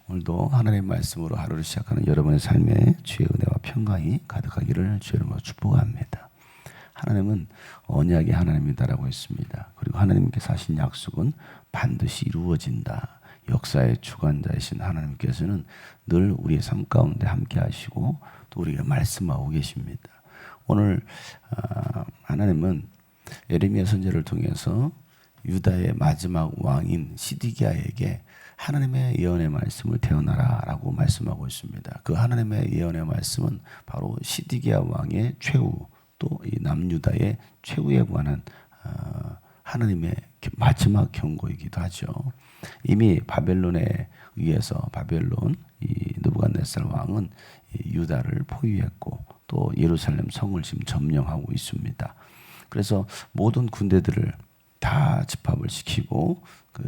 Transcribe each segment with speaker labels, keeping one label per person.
Speaker 1: 오늘도 하나님의 말씀으로 하루를 시작하는 여러분의 삶에 주의 은혜와 평강이 가득하기를 주의 이름으로 축복합니다. 하나님은 언약의 하나님이다라고 했습니다. 그리고 하나님께서 하신 약속은 반드시 이루어진다. 역사의 주관자이신 하나님께서는 늘 우리의 삶 가운데 함께 하시고 또 우리에게 말씀하고 계십니다. 오늘 하나님은 예레미야 선지자를 통해서 유다의 마지막 왕인 시드기야에게 하나님의 예언의 말씀을 대언하라 라고 말씀하고 있습니다. 그 하나님의 예언의 말씀은 바로 시드기야 왕의 최후, 또 이 남유다의 최후에 관한 하나님의 마지막 경고이기도 하죠. 이미 바벨론에 의해서 바벨론 이 느부갓네살 왕은 유다를 포위했고 또 예루살렘 성을 지금 점령하고 있습니다. 그래서 모든 군대들을 다 집합을 시키고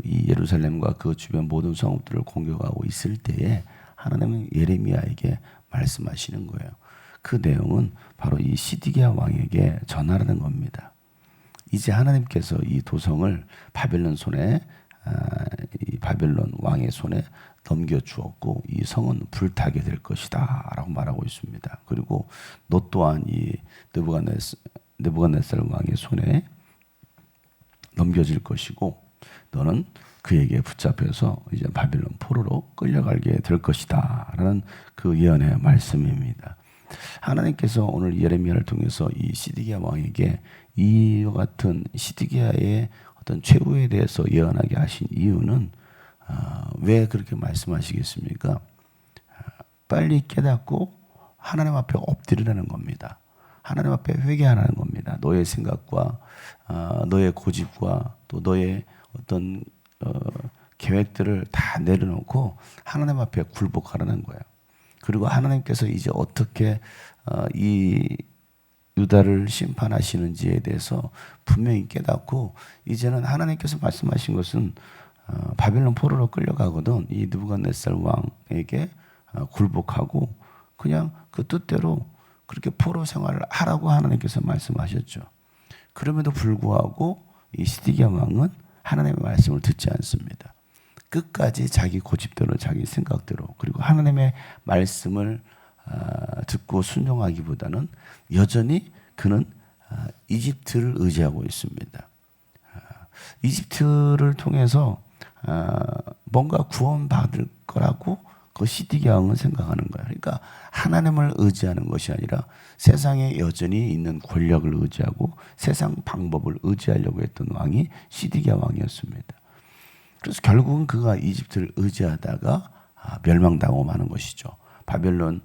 Speaker 1: 이 예루살렘과 그 주변 모든 성읍들을 공격하고 있을 때에 하나님은 예레미야에게 말씀하시는 거예요. 그 내용은 바로 이 시드기야 왕에게 전하라는 겁니다. 이제 하나님께서 이 도성을 바벨론 손에 이 바벨론 왕의 손에 넘겨주었고 이 성은 불타게 될 것이다 라고 말하고 있습니다. 그리고 너 또한 이 느부갓네살 왕의 손에 넘겨질 것이고 너는 그에게 붙잡혀서 이제 바벨론 포로로 끌려가게 될 것이다 라는 그 예언의 말씀입니다. 하나님께서 오늘 예레미야를 통해서 이 시드기야 왕에게 이와 같은 시드기야의 어떤 최후에 대해서 예언하게 하신 이유는 왜 그렇게 말씀하시겠습니까? 빨리 깨닫고 하나님 앞에 엎드리라는 겁니다. 하나님 앞에 회개하라는 겁니다. 너의 생각과 너의 고집과 또 너의 어떤 계획들을 다 내려놓고 하나님 앞에 굴복하라는 거예요. 그리고 하나님께서 이제 어떻게 이 유다를 심판하시는지에 대해서 분명히 깨닫고 이제는 하나님께서 말씀하신 것은 바벨론 포로로 끌려가거든 이 느부갓네살 왕에게 굴복하고 그냥 그 뜻대로 그렇게 포로 생활을 하라고 하나님께서 말씀하셨죠. 그럼에도 불구하고 이 시드기야 왕은 하나님의 말씀을 듣지 않습니다. 끝까지 자기 고집대로 자기 생각대로 그리고 하나님의 말씀을 듣고 순종하기보다는 여전히 그는 이집트를 의지하고 있습니다. 이집트를 통해서 뭔가 구원받을 거라고 그 시드기야 왕은 생각하는 거예요. 그러니까 하나님을 의지하는 것이 아니라 세상에 여전히 있는 권력을 의지하고 세상 방법을 의지하려고 했던 왕이 시드기야 왕이었습니다. 그래서 결국은 그가 이집트를 의지하다가 멸망당하고 마는 것이죠. 바벨론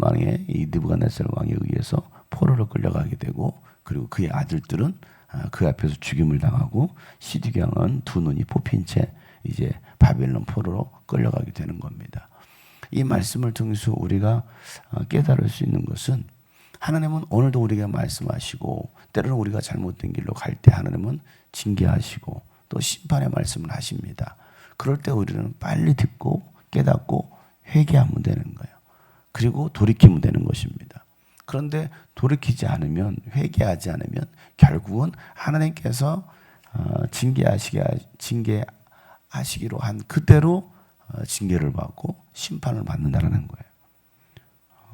Speaker 1: 왕의 이 느부갓네살 왕에 의해서 포로로 끌려가게 되고 그리고 그의 아들들은 그 앞에서 죽임을 당하고 시드기야 왕은 두 눈이 뽑힌 채 이제 바벨론 포로로 끌려가게 되는 겁니다. 이 말씀을 통해서 우리가 깨달을 수 있는 것은 하나님은 오늘도 우리에게 말씀하시고 때로는 우리가 잘못된 길로 갈 때 하나님은 징계하시고 또 심판의 말씀을 하십니다. 그럴 때 우리는 빨리 듣고 깨닫고 회개하면 되는 거예요. 그리고 돌이키면 되는 것입니다. 그런데 돌이키지 않으면 회개하지 않으면 결국은 하나님께서 징계하시기로 한 그대로 징계를 받고 심판을 받는다는 거예요.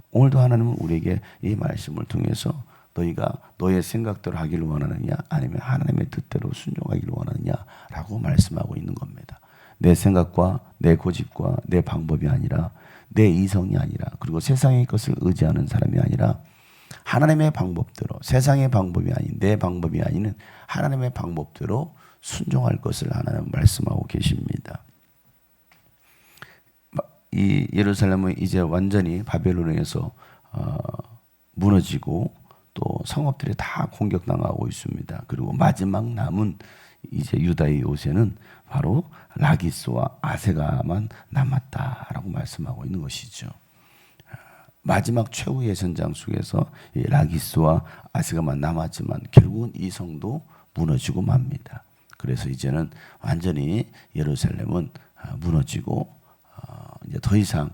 Speaker 1: 오늘도 하나님은 우리에게 이 말씀을 통해서 너희가 너의 생각대로 하기를 원하느냐 아니면 하나님의 뜻대로 순종하기를 원하느냐라고 말씀하고 있는 겁니다. 내 생각과 내 고집과 내 방법이 아니라 내 이성이 아니라 그리고 세상의 것을 의지하는 사람이 아니라 하나님의 방법대로 세상의 방법이 아닌 내 방법이 아닌 하나님의 방법대로 순종할 것을 하나님 말씀하고 계십니다. 이 예루살렘은 이제 완전히 바벨론에서 무너지고 또 성읍들이 다 공격당하고 있습니다. 그리고 마지막 남은 이제 유다의 요새는 바로 라기스와 아세가만 남았다라고 말씀하고 있는 것이죠. 마지막 최후의 전장 속에서 이 라기스와 아세가만 남았지만 결국은 이 성도 무너지고 맙니다. 그래서 이제는 완전히 예루살렘은 무너지고 이제 더 이상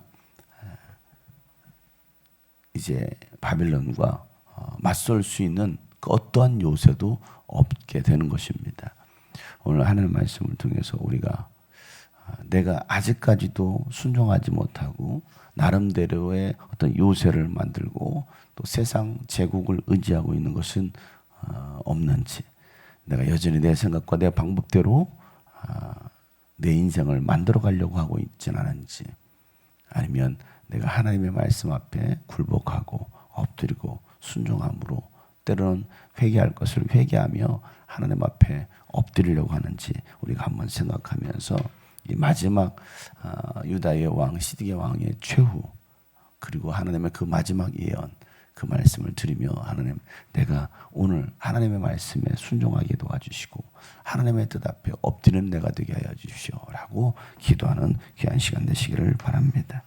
Speaker 1: 이제 바벨론과 맞설 수 있는 그 어떠한 요새도 없게 되는 것입니다. 오늘 하나님의 말씀을 통해서 우리가 내가 아직까지도 순종하지 못하고 나름대로의 어떤 요새를 만들고 또 세상 제국을 의지하고 있는 것은 없는지, 내가 여전히 내 생각과 내 방법대로 내 인생을 만들어 가려고 하고 있지는 않은지, 아니면 내가 하나님의 말씀 앞에 굴복하고 엎드리고 순종함으로 때로는 회개할 것을 회개하며 하나님 앞에 엎드리려고 하는지 우리가 한번 생각하면서 이 마지막 유다의 왕 시드기야 왕의 최후, 그리고 하나님의 그 마지막 예언, 그 말씀을 드리며 하나님, 내가 오늘 하나님의 말씀에 순종하게 도와주시고 하나님의 뜻 앞에 엎드리는 내가 되게 하여 주시오라고 기도하는 귀한 시간 되시기를 바랍니다.